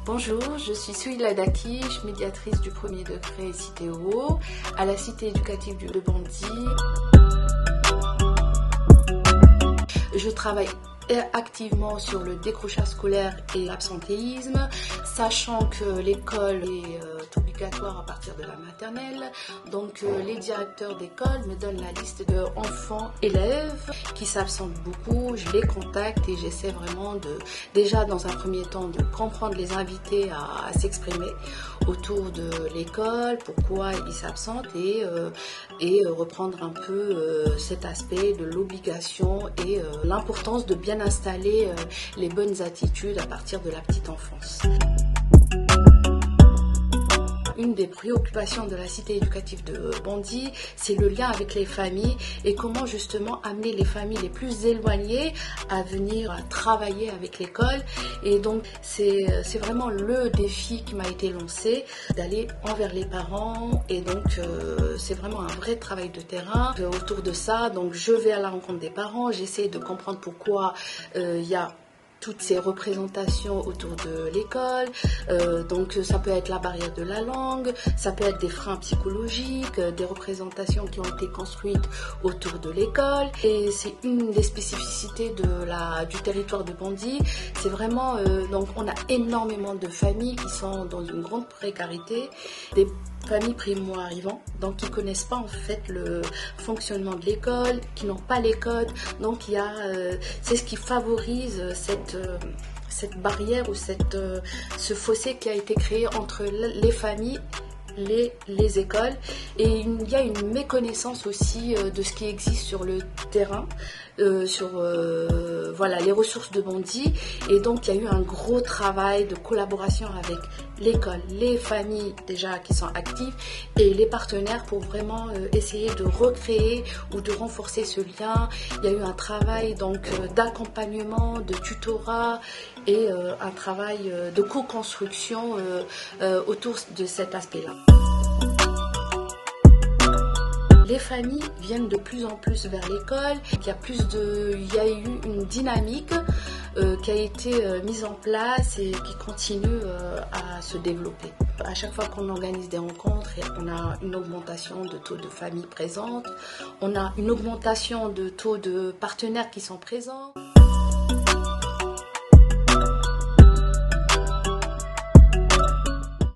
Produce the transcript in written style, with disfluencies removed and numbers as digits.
Bonjour, je suis Souila Dakish, médiatrice du premier degré Cité Haut, à la cité éducative de Bondy. Je travaille activement sur le décrochage scolaire et l'absentéisme, sachant que l'école est obligatoire à partir de la maternelle. Donc les directeurs d'école me donnent la liste d'enfants élèves qui s'absentent beaucoup. Je les contacte et j'essaie vraiment déjà dans un premier temps de comprendre, les inviter à s'exprimer autour de l'école, pourquoi ils s'absentent et reprendre un peu cet aspect de l'obligation et l'importance de bien installer les bonnes attitudes à partir de la petite enfance. Une des préoccupations de la cité éducative de Bondy, c'est le lien avec les familles et comment justement amener les familles les plus éloignées à venir travailler avec l'école. Et donc c'est vraiment le défi qui m'a été lancé, d'aller envers les parents. Et donc c'est vraiment un vrai travail de terrain autour de ça. Donc je vais à la rencontre des parents, j'essaie de comprendre pourquoi il y a toutes ces représentations autour de l'école. Donc ça peut être la barrière de la langue, ça peut être des freins psychologiques, des représentations qui ont été construites autour de l'école. Et c'est une des spécificités du territoire de Bondy. C'est vraiment, donc on a énormément de familles qui sont dans une grande précarité, des familles primo-arrivants, donc qui ne connaissent pas en fait le fonctionnement de l'école, qui n'ont pas les codes. Donc c'est ce qui favorise cette barrière ou ce fossé qui a été créé entre les familles, les écoles, et il y a une méconnaissance aussi de ce qui existe sur le terrain, sur les ressources de Bondy. Et donc il y a eu un gros travail de collaboration avec l'école, les familles déjà qui sont actives et les partenaires pour vraiment essayer de recréer ou de renforcer ce lien. Il y a eu un travail donc d'accompagnement, de tutorat et un travail de co-construction autour de cet aspect-là. Les familles viennent de plus en plus vers l'école. Il y a eu une dynamique qui a été mise en place et qui continue à se développer. À chaque fois qu'on organise des rencontres, on a une augmentation de taux de familles présentes, on a une augmentation de taux de partenaires qui sont présents.